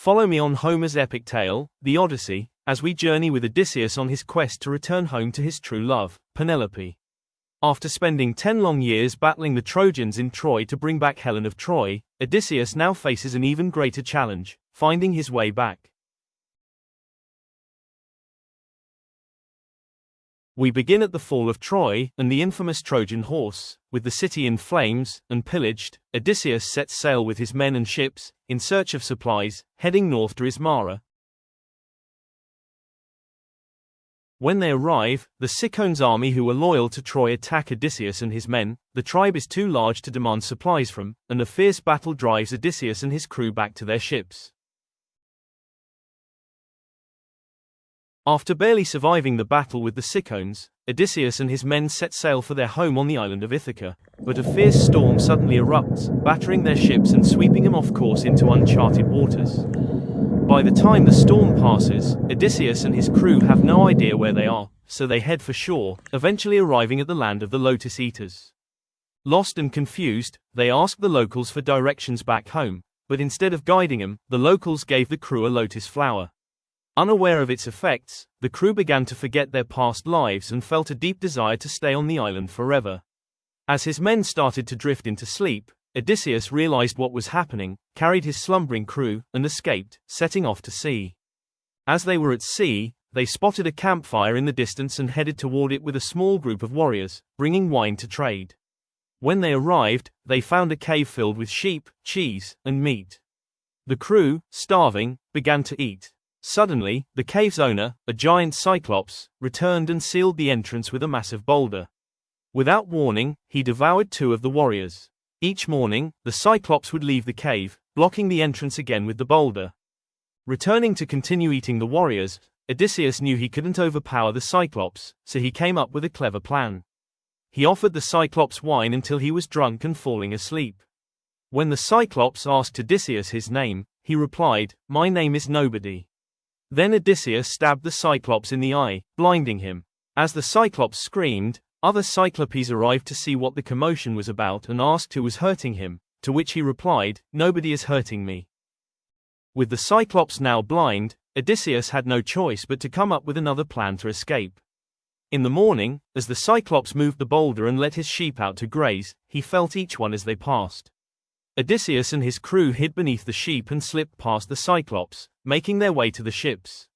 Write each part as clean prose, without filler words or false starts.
Follow me on Homer's epic tale, the Odyssey, as we journey with Odysseus on his quest to return home to his true love, Penelope. After spending 10 long years battling the Trojans in Troy to bring back Helen of Troy, Odysseus now faces an even greater challenge, finding his way back. We begin at the fall of Troy and the infamous Trojan horse. With the city in flames and pillaged, Odysseus sets sail with his men and ships, in search of supplies, heading north to Ismara. When they arrive, the Cicons' army who were loyal to Troy attack Odysseus and his men. The tribe is too large to demand supplies from, and a fierce battle drives Odysseus and his crew back to their ships. After barely surviving the battle with the Cicons, Odysseus and his men set sail for their home on the island of Ithaca, but a fierce storm suddenly erupts, battering their ships and sweeping them off course into uncharted waters. By the time the storm passes, Odysseus and his crew have no idea where they are, so they head for shore, eventually arriving at the land of the Lotus Eaters. Lost and confused, they ask the locals for directions back home, but instead of guiding them, the locals gave the crew a lotus flower. Unaware of its effects, the crew began to forget their past lives and felt a deep desire to stay on the island forever. As his men started to drift into sleep, Odysseus realized what was happening, carried his slumbering crew, and escaped, setting off to sea. As they were at sea, they spotted a campfire in the distance and headed toward it with a small group of warriors, bringing wine to trade. When they arrived, they found a cave filled with sheep, cheese, and meat. The crew, starving, began to eat. Suddenly, the cave's owner, a giant cyclops, returned and sealed the entrance with a massive boulder. Without warning, he devoured 2 of the warriors. Each morning, the cyclops would leave the cave, blocking the entrance again with the boulder. Returning to continue eating the warriors, Odysseus knew he couldn't overpower the cyclops, so he came up with a clever plan. He offered the cyclops wine until he was drunk and falling asleep. When the cyclops asked Odysseus his name, he replied, "My name is Nobody." Then Odysseus stabbed the Cyclops in the eye, blinding him. As the Cyclops screamed, other Cyclopes arrived to see what the commotion was about and asked who was hurting him, to which he replied, "Nobody is hurting me." With the Cyclops now blind, Odysseus had no choice but to come up with another plan to escape. In the morning, as the Cyclops moved the boulder and let his sheep out to graze, he felt each one as they passed. Odysseus and his crew hid beneath the sheep and slipped past the Cyclops, making their way to the ships.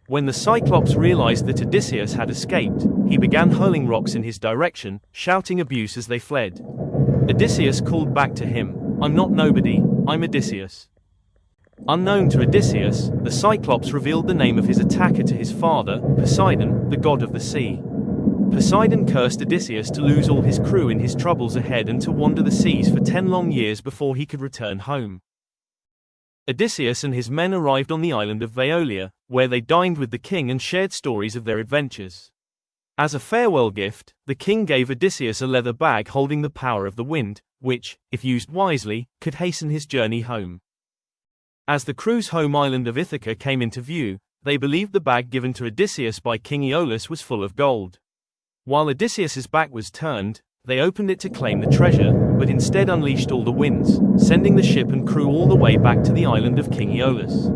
When the Cyclops realized that Odysseus had escaped, he began hurling rocks in his direction, shouting abuse as they fled. Odysseus called back to him, "I'm not Nobody, I'm Odysseus." Unknown to Odysseus, the Cyclops revealed the name of his attacker to his father, Poseidon, the god of the sea. Poseidon cursed Odysseus to lose all his crew in his troubles ahead and to wander the seas for 10 long years before he could return home. Odysseus and his men arrived on the island of Veolia, where they dined with the king and shared stories of their adventures. As a farewell gift, the king gave Odysseus a leather bag holding the power of the wind, which, if used wisely, could hasten his journey home. As the crew's home island of Ithaca came into view, they believed the bag given to Odysseus by King Aeolus was full of gold. While Odysseus's back was turned, they opened it to claim the treasure, but instead unleashed all the winds, sending the ship and crew all the way back to the island of King Aeolus.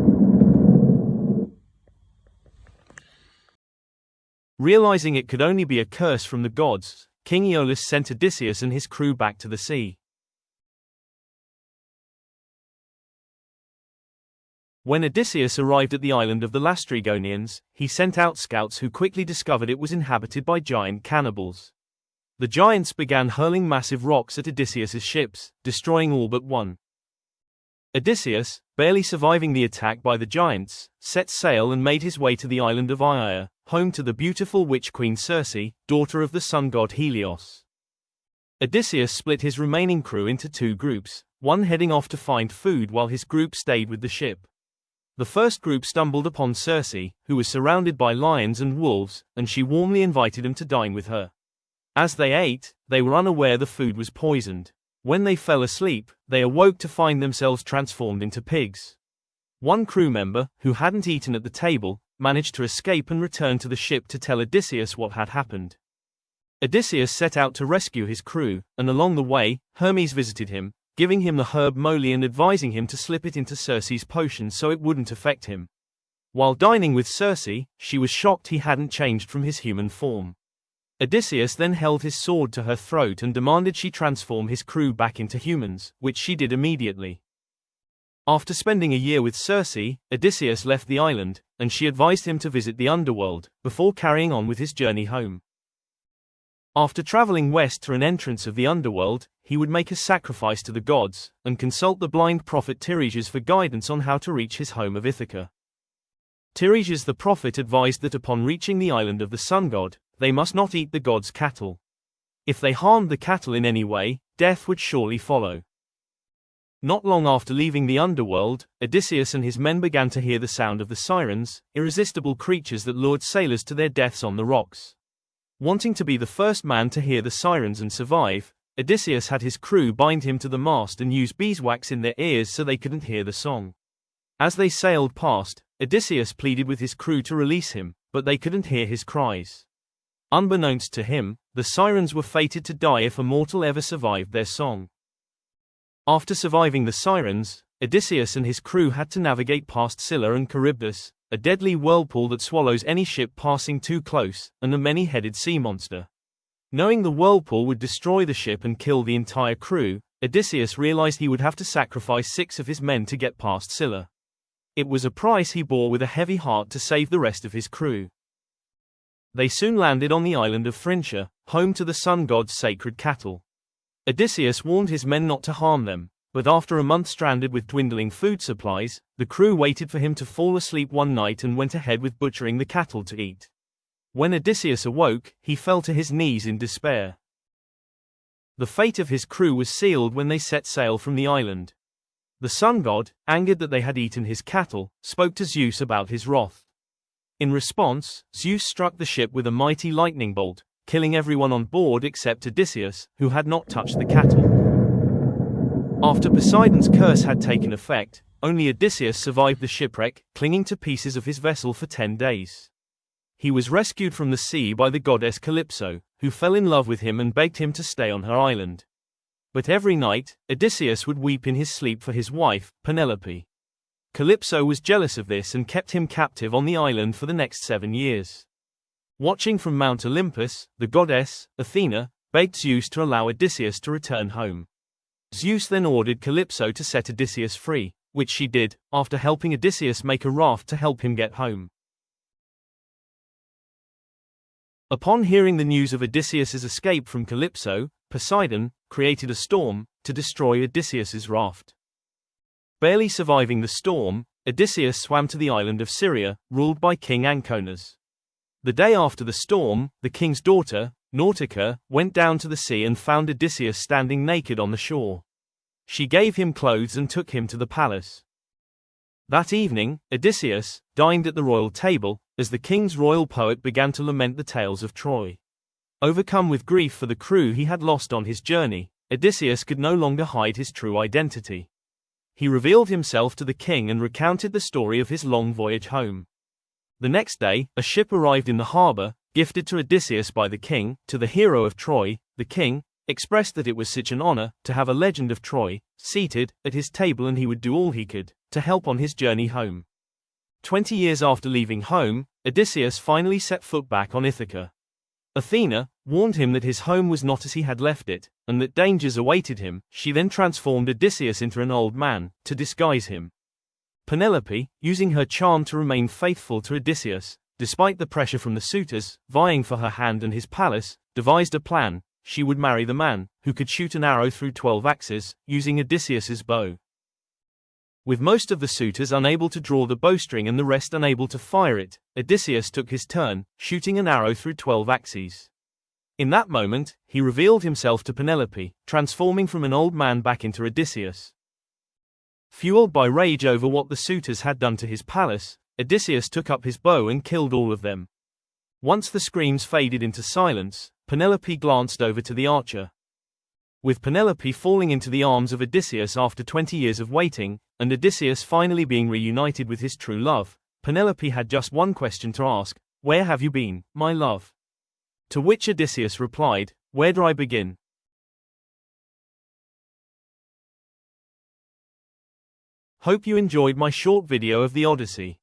Realizing it could only be a curse from the gods, King Aeolus sent Odysseus and his crew back to the sea. When Odysseus arrived at the island of the Lastrygonians, he sent out scouts who quickly discovered it was inhabited by giant cannibals. The giants began hurling massive rocks at Odysseus's ships, destroying all but one. Odysseus, barely surviving the attack by the giants, set sail and made his way to the island of Aia, home to the beautiful witch queen Circe, daughter of the sun god Helios. Odysseus split his remaining crew into 2 groups, one heading off to find food while his group stayed with the ship. The first group stumbled upon Circe, who was surrounded by lions and wolves, and she warmly invited them to dine with her. As they ate, they were unaware the food was poisoned. When they fell asleep, they awoke to find themselves transformed into pigs. One crew member, who hadn't eaten at the table, managed to escape and return to the ship to tell Odysseus what had happened. Odysseus set out to rescue his crew, and along the way, Hermes visited him, giving him the herb moly and advising him to slip it into Circe's potion so it wouldn't affect him. While dining with Circe, she was shocked he hadn't changed from his human form. Odysseus then held his sword to her throat and demanded she transform his crew back into humans, which she did immediately. After spending a year with Circe, Odysseus left the island, and she advised him to visit the underworld, before carrying on with his journey home. After traveling west through an entrance of the underworld, he would make a sacrifice to the gods, and consult the blind prophet Tiresias for guidance on how to reach his home of Ithaca. Tiresias the prophet advised that upon reaching the island of the sun god, they must not eat the god's cattle. If they harmed the cattle in any way, death would surely follow. Not long after leaving the underworld, Odysseus and his men began to hear the sound of the sirens, irresistible creatures that lured sailors to their deaths on the rocks. Wanting to be the first man to hear the sirens and survive, Odysseus had his crew bind him to the mast and use beeswax in their ears so they couldn't hear the song. As they sailed past, Odysseus pleaded with his crew to release him, but they couldn't hear his cries. Unbeknownst to him, the sirens were fated to die if a mortal ever survived their song. After surviving the sirens, Odysseus and his crew had to navigate past Scylla and Charybdis, a deadly whirlpool that swallows any ship passing too close, and a many-headed sea monster. Knowing the whirlpool would destroy the ship and kill the entire crew, Odysseus realized he would have to sacrifice 6 of his men to get past Scylla. It was a price he bore with a heavy heart to save the rest of his crew. They soon landed on the island of Phrygia, home to the sun god's sacred cattle. Odysseus warned his men not to harm them, but after a month stranded with dwindling food supplies, the crew waited for him to fall asleep one night and went ahead with butchering the cattle to eat. When Odysseus awoke, he fell to his knees in despair. The fate of his crew was sealed when they set sail from the island. The sun god, angered that they had eaten his cattle, spoke to Zeus about his wrath. In response, Zeus struck the ship with a mighty lightning bolt, killing everyone on board except Odysseus, who had not touched the cattle. After Poseidon's curse had taken effect, only Odysseus survived the shipwreck, clinging to pieces of his vessel for 10 days. He was rescued from the sea by the goddess Calypso, who fell in love with him and begged him to stay on her island. But every night, Odysseus would weep in his sleep for his wife, Penelope. Calypso was jealous of this and kept him captive on the island for the next 7 years. Watching from Mount Olympus, the goddess, Athena, begged Zeus to allow Odysseus to return home. Zeus then ordered Calypso to set Odysseus free, which she did, after helping Odysseus make a raft to help him get home. Upon hearing the news of Odysseus's escape from Calypso, Poseidon created a storm to destroy Odysseus's raft. Barely surviving the storm, Odysseus swam to the island of Syria, ruled by King Anchises. The day after the storm, the king's daughter, Nautica, went down to the sea and found Odysseus standing naked on the shore. She gave him clothes and took him to the palace. That evening, Odysseus dined at the royal table, as the king's royal poet began to lament the tales of Troy. Overcome with grief for the crew he had lost on his journey, Odysseus could no longer hide his true identity. He revealed himself to the king and recounted the story of his long voyage home. The next day, a ship arrived in the harbor, gifted to Odysseus by the king. To the hero of Troy, the king expressed that it was such an honor to have a legend of Troy seated at his table, and he would do all he could to help on his journey home. 20 years after leaving home, Odysseus finally set foot back on Ithaca. Athena warned him that his home was not as he had left it, and that dangers awaited him. She then transformed Odysseus into an old man to disguise him. Penelope, using her charm to remain faithful to Odysseus, despite the pressure from the suitors vying for her hand and his palace, devised a plan. She would marry the man who could shoot an arrow through 12 axes, using Odysseus's bow. With most of the suitors unable to draw the bowstring and the rest unable to fire it, Odysseus took his turn, shooting an arrow through 12 axes. In that moment, he revealed himself to Penelope, transforming from an old man back into Odysseus. Fueled by rage over what the suitors had done to his palace, Odysseus took up his bow and killed all of them. Once the screams faded into silence, Penelope glanced over to the archer. With Penelope falling into the arms of Odysseus after 20 years of waiting, and Odysseus finally being reunited with his true love, Penelope had just one question to ask: "Where have you been, my love?" To which Odysseus replied, "Where do I begin? Hope you enjoyed my short video of the Odyssey.